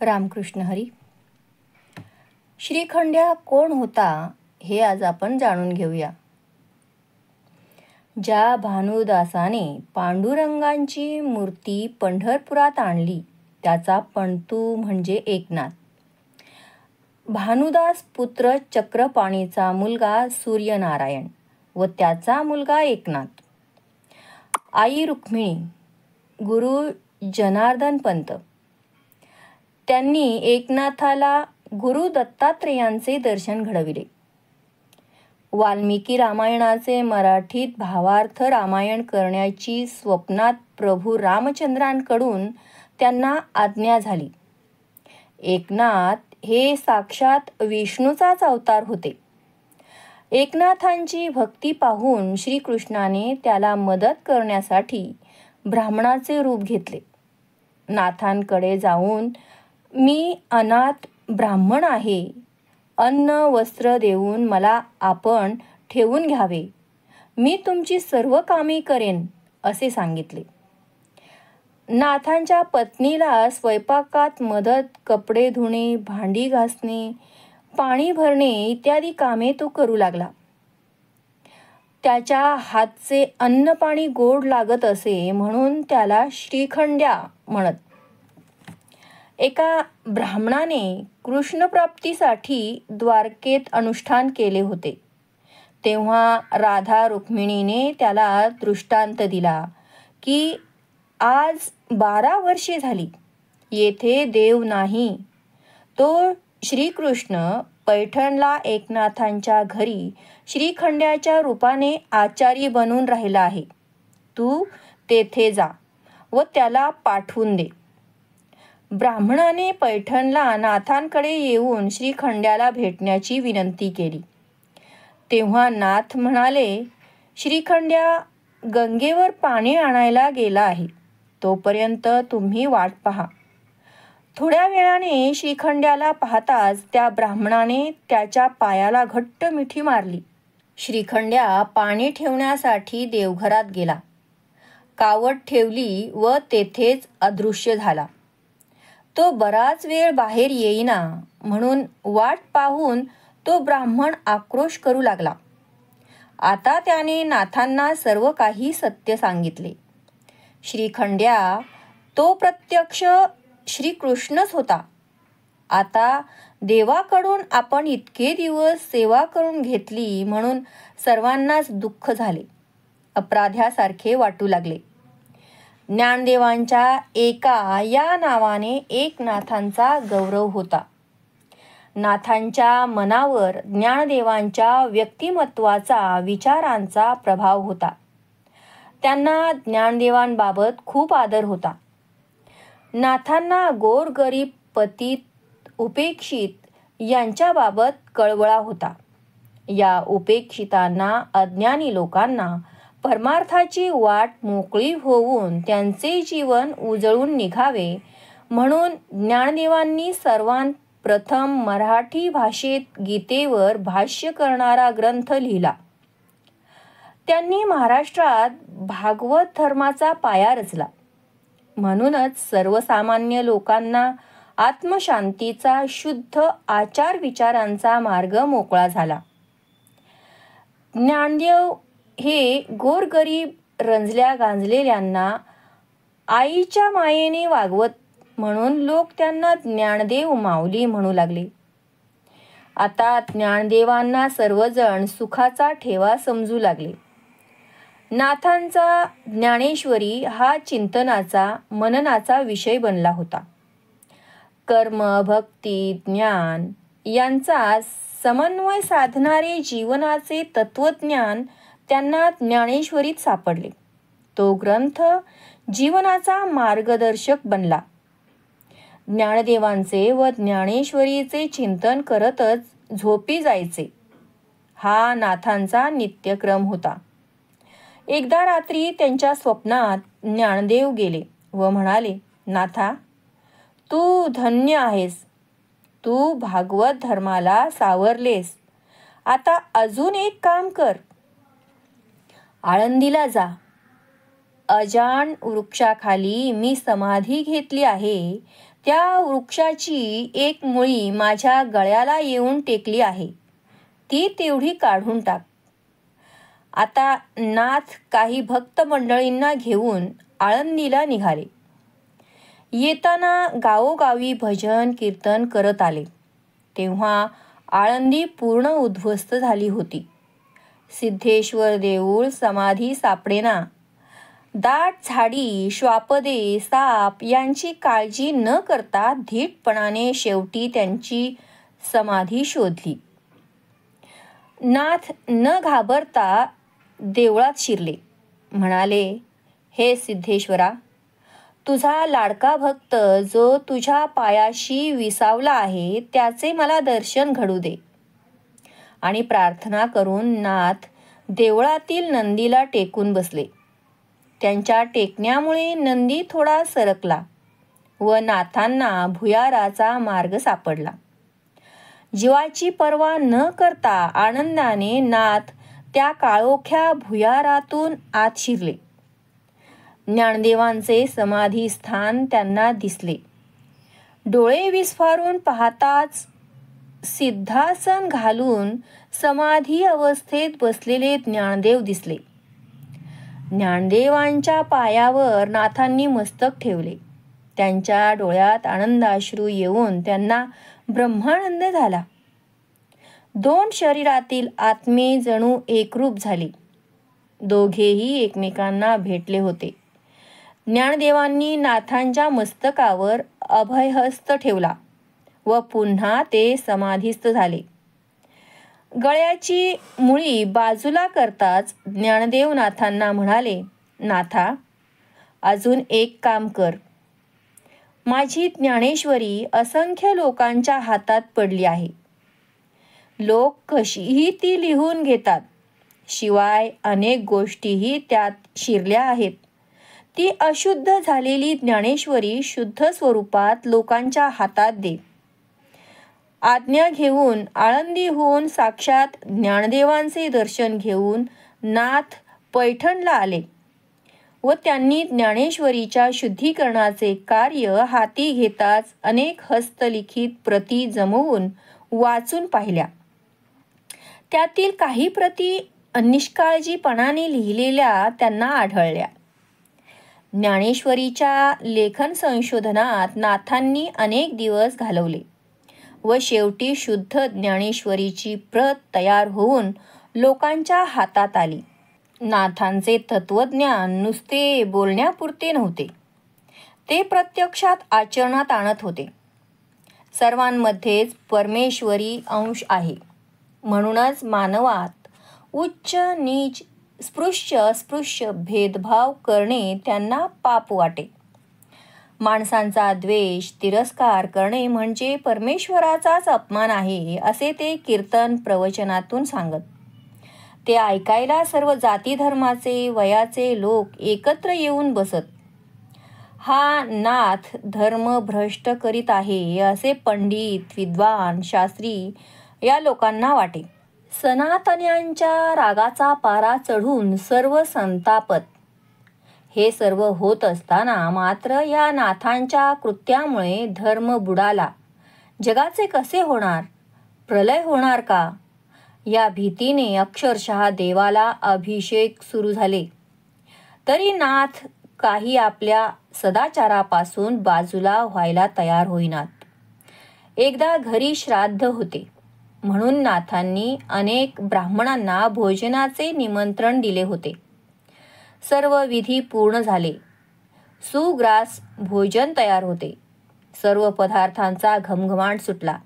रामकृष्ण हरी. श्रीखंड्या कोण होता हे आज आपण जाणून घेऊया. ज्या भानुदासाने पांडुरंगांची मूर्ती पंढरपुरात आणली त्याचा पणतू म्हणजे एकनाथ. भानुदास पुत्र चक्रपाणीचा मुलगा सूर्यनारायण व त्याचा मुलगा एकनाथ. आई रुक्मिणी, गुरु जनार्दन पंत. त्यांनी एकनाथाला गुरु दत्तात्रेयांचे दर्शन घडविले. वाल्मिकी रामायणाचे मराठीत भावार्थ रामायण करण्याची स्वप्नात प्रभू रामचंद्रांकडून त्यांना आज्ञा झाली. एकनाथ हे साक्षात विष्णूचाच अवतार होते. एकनाथांची भक्ती पाहून श्रीकृष्णाने त्याला मदत करण्यासाठी ब्राह्मणाचे रूप घेतले. नाथांकडे जाऊन, मी अनाथ ब्राह्मण आहे, अन्न वस्त्र देऊन मला आपण ठेवून घ्यावे, मी तुमची सर्व कामे करेन असे सांगितले. नाथांच्या पत्नीला स्वयंपाकात मदत, कपडे धुणे, भांडी घासणे, पाणी भरणे इत्यादी कामे तो करू लागला. त्याच्या हातचे अन्न पाणी गोड लागत असे म्हणून त्याला श्रीखंड्या म्हणत. एका ब्राह्मणाने कृष्णप्राप्तीसाठी द्वारकेत अनुष्ठान केले होते. तेव्हा राधा रुक्मिणीने त्याला दृष्टांत दिला की आज 12 वर्षे झाली, येथे देव नाही. तो श्रीकृष्ण पैठणला एकनाथांच्या घरी श्रीखंड्याच्या रूपाने आचारी बनून राहिला आहे. तू तेथे जा व त्याला पाठवून दे. ब्राह्मणाने पैठणला नाथांकडे येऊन श्रीखंड्याला भेटण्याची विनंती केली. तेव्हा नाथ म्हणाले, श्रीखंड्या गंगेवर पाणी आणायला गेला आहे, तोपर्यंत तुम्ही वाट पहा. थोड्या वेळाने श्रीखंड्याला पाहताच त्या ब्राह्मणाने त्याच्या पायाला घट्ट मिठी मारली. श्रीखंड्या पाणी ठेवण्यासाठी देवघरात गेला. कावड ठेवली व तेथेच अदृश्य झाला. तो बराच वेळ बाहेर येईना म्हणून वाट पाहून तो ब्राह्मण आक्रोश करू लागला. आता त्याने नाथांना सर्व काही सत्य सांगितले. श्रीखंड्या तो प्रत्यक्ष श्रीकृष्णच होता. आता देवाकडून आपण इतके दिवस सेवा करून घेतली म्हणून सर्वांनाच दुःख झाले, अपराध्यासारखे वाटू लागले. ज्ञानदेवांच्या एका या नावाने एकनाथांचा गौरव होता. नाथांच्या मनावर ज्ञानदेवांच्या व्यक्तिमत्वाचा, विचारांचा प्रभाव होता. त्यांना ज्ञानदेवांबाबत खूप आदर होता. नाथांना गोरगरीब, पतित, उपेक्षित यांच्याबाबत कळवळा होता. या उपेक्षितांना, अज्ञानी लोकांना परमार्थाची वाट मोकळी होऊन त्यांचे जीवन उजळून निघावे म्हणून ज्ञानदेवांनी सर्वांत प्रथम मराठी भाषेत गीतेवर भाष्य करणारा ग्रंथ लिहिला. त्यांनी महाराष्ट्रात भागवत धर्माचा पाया रचला. म्हणूनच सर्वसामान्य लोकांना आत्मशांतीचा, शुद्ध आचार विचारांचा मार्ग मोकळा झाला. ज्ञानदेव हे गोरगरीब, रंजल्या गांजलेल्यांना आईच्या मायेने वागवत म्हणून लोक त्यांना ज्ञानदेव माऊली म्हणू लागले. आता ज्ञानदेवांना सर्वजण सुखाचा ठेवा समजू लागले. नाथांचा ज्ञानेश्वरी हा चिंतनाचा, मननाचा विषय बनला होता. कर्म, भक्ती, ज्ञान यांचा समन्वय साधणारे जीवनाचे तत्वज्ञान त्यांना ज्ञानेश्वरीत सापडले. तो ग्रंथ जीवनाचा मार्गदर्शक बनला. ज्ञानदेवांचे व ज्ञानेश्वरीचे चिंतन करतच झोपी जायचे हा नाथांचा नित्यक्रम होता. एकदा रात्री त्यांच्या स्वप्नात ज्ञानदेव गेले व म्हणाले, नाथा, तू धन्य आहेस. तू भागवत धर्माला सावरलेस. आता अजून एक काम कर. आळंदीला जा. अजान वृक्षाखाली मी समाधी घेतली आहे, त्या वृक्षाची एक मुळी माझ्या गळ्याला येऊन टेकली आहे, ती तेवढी काढून टाक. आता नाथ काही भक्त मंडळींना घेऊन आळंदीला निघाले. येताना गावोगावी भजन कीर्तन करत आले. तेव्हा आळंदी पूर्ण उद्ध्वस्त झाली होती. सिद्धेश्वर देऊळ समाधी सापडेना. दाट झाडी, श्वापदे, साप यांची काळजी न करता धीटपणाने शेवटी त्यांची समाधी शोधली. नाथ न घाबरता देवळात शिरले. म्हणाले, हे सिद्धेश्वरा, तुझा लाडका भक्त जो तुझ्या पायाशी विसावला आहे त्याचे मला दर्शन घडू दे. आणि प्रार्थना करून नाथ देवळातील नंदीला टेकून बसले. त्यांच्या टेकण्यामुळे नंदी थोडा सरकला व नाथांना भुयाराचा मार्ग सापडला. जीवाची पर्वा न करता आनंदाने नाथ त्या काळोख्या भुयारातून आत शिरले. ज्ञानदेवांचे समाधी स्थान त्यांना दिसले. डोळे विस्फारून पाहताच सिद्धासन घालून समाधी अवस्थेत बसलेले ज्ञानदेव दिसले. ज्ञानदेवांच्या पायावर नाथांनी मस्तक ठेवले. त्यांच्या डोळ्यात आनंदाश्रू येऊन त्यांना ब्रह्मानंद झाला. दोन शरीरातील आत्मे जणू एकरूप झाले. दोघेही एकमेकांना भेटले होते. ज्ञानदेवांनी नाथांच्या मस्तकावर अभयहस्त ठेवला व पुन्हा ते समाधीस्थ झाले. गळ्याची मुळी बाजूला करताच ज्ञानदेव नाथांना म्हणाले, नाथा, अजून एक काम कर. माझी ज्ञानेश्वरी असंख्य लोकांच्या हातात पडली आहे. लोक कशीही ती लिहून घेतात. शिवाय अनेक गोष्टीही त्यात शिरल्या आहेत. ती अशुद्ध झालेली ज्ञानेश्वरी शुद्ध स्वरूपात लोकांच्या हातात दे. आज्ञा घेऊन आळंदीहून साक्षात ज्ञानदेवांचे दर्शन घेऊन नाथ पैठणला आले व त्यांनी ज्ञानेश्वरीच्या शुद्धीकरणाचे कार्य हाती घेताच अनेक हस्तलिखित प्रती जमवून वाचून पाहिल्या. त्यातील काही प्रती निष्काळजीपणाने लिहिलेल्या त्यांना आढळल्या. ज्ञानेश्वरीच्या लेखन संशोधनात नाथांनी अनेक दिवस घालवले व शेवटी शुद्ध ज्ञानेश्वरीची प्रत तयार होऊन लोकांच्या हातात आली. नाथांचे तत्वज्ञान नुसते बोलण्यापुरते नव्हते, ते प्रत्यक्षात आचरणात आणत होते. सर्वांमध्येच परमेश्वरी अंश आहे. म्हणूनच मानवात उच्च नीच स्पृश्य अस्पृश्य भेदभाव करणे त्यांना पाप वाटे. माणसांचा द्वेष तिरस्कार करणे म्हणजे परमेश्वराचाच अपमान आहे असे ते कीर्तन प्रवचनातून सांगत. ते ऐकायला सर्व जाती धर्माचे वयाचे लोक एकत्र येऊन बसत. हा नाथ धर्म भ्रष्ट करीत आहे असे पंडित विद्वान शास्त्री या लोकांना वाटे. सनातन्यांच्या रागाचा पारा चढून सर्व संतापत. हे सर्व होत असताना मात्र या नाथांच्या कृत्यामुळे धर्म बुडाला. जगाचे कसे होणार? प्रलय होणार का? या भीतीने अक्षरशः देवाला अभिषेक सुरू झाले. तरी नाथ काही आपल्या सदाचारापासून बाजूला व्हायला तयार होईनात. एकदा घरी श्राद्ध होते म्हणून नाथांनी अनेक ब्राह्मणांना भोजनाचे निमंत्रण दिले होते. सर्व विधी पूर्ण झाले. सुग्रास भोजन तयार होते. सर्व पदार्थांचा घमघमाट सुटला.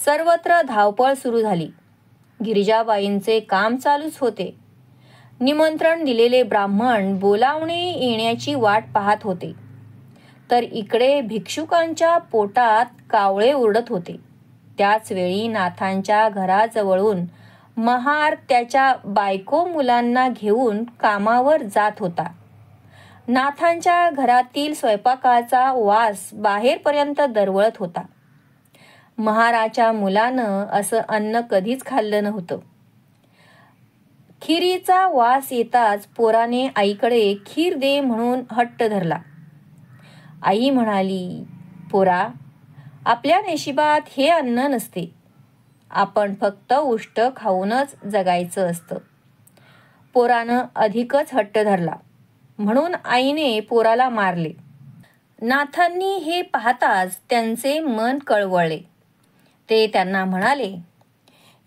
सर्वत्र धावपळ सुरू झाली. गिरिजाबाईंचे काम चालूच होते. निमंत्रण दिलेले ब्राह्मण बोलावणे येण्याची वाट पाहत होते. तर इकडे भिक्षुकांच्या पोटात कावळे ओरडत होते. त्याच वेळी नाथांच्या घराजवळून महार त्याच्या बायको मुलांना घेऊन कामावर जात होता. नाथांच्या घरातील स्वयंपाकाचा वास बाहेरपर्यंत दरवळत होता. महाराच्या मुलानं असं अन्न कधीच खाल्लं नव्हतं. खिरीचा वास येताच पोराने आईकडे खीर दे म्हणून हट्ट धरला. आई म्हणाली, पोरा, आपल्या नशिबात हे अन्न नसते. आपण फक्त उष्ट खाऊनच जगायचं असतं. पोरानं अधिकच हट्ट धरला म्हणून आईने पोराला मारले. नाथांनी हे पाहताच त्यांचे मन कळवळले. ते त्यांना म्हणाले,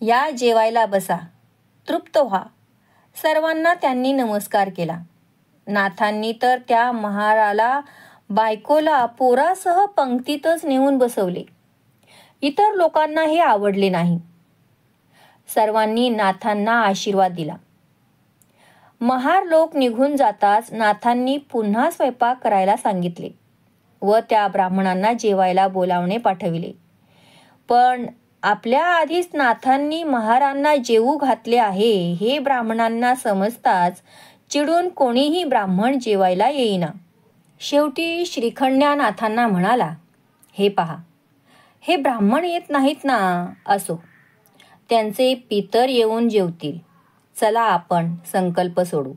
या जेवायला बसा, तृप्त व्हा. सर्वांना त्यांनी नमस्कार केला. नाथांनी तर त्या महाराला बायकोला पोरासह पंक्तीतच नेऊन बसवले. इतर लोकांना हे आवडले नाही. सर्वांनी नाथांना आशीर्वाद दिला. महार लोक निघून जाताच नाथांनी पुन्हा स्वयंपाक करायला सांगितले व त्या ब्राह्मणांना जेवायला बोलावणे पाठविले. पण आपल्या आधीच नाथांनी महारांना जेवू घातले आहे हे ब्राह्मणांना समजताच चिडून कोणीही ब्राह्मण जेवायला येईना. शेवटी श्रीखंड्या नाथांना म्हणाला, हे पहा, हे ब्राह्मण येत नाहीत ना. असो, त्यांचे पितर येऊन जेवतील. चला आपण संकल्प सोडू.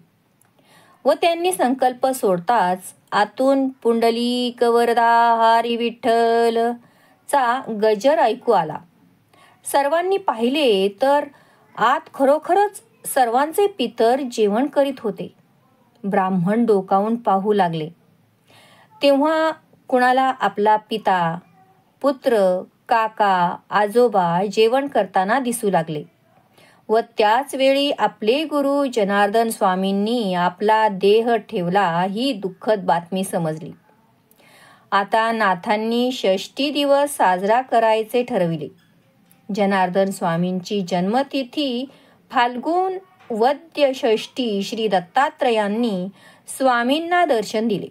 व त्यांनी संकल्प सोडताच आतून पुंडलिक वरदा हरी विठ्ठल चा गजर ऐकू आला. सर्वांनी पाहिले तर आत खरोखरच सर्वांचे पितर जेवण करीत होते. ब्राह्मण डोकावून पाहू लागले. तेव्हा कुणाला आपला पिता, पुत्र, काका, आजोबा जेवण करताना दिसू लागले व त्याच वेळी आपले गुरु जनार्दन स्वामींनी आपला देह ठेवला ही दुःखद बातमी समजली. आता नाथांनी षष्ठी दिवस साजरा करायचे ठरविले. जनार्दन स्वामींची जन्मतिथी फाल्गुन वद्य षष्ठी श्री दत्तात्रयांनी स्वामींना दर्शन दिले.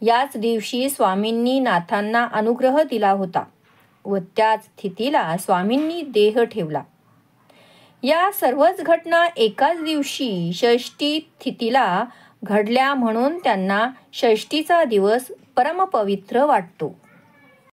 याच दिवशी स्वामींनी नाथांना अनुग्रह दिला होता व त्याच तिथीला स्वामींनी देह ठेवला. या सर्वच घटना एकाच दिवशी षष्ठी तिथीला घडल्या म्हणून त्यांना षष्ठीचा दिवस परमपवित्र वाटतो.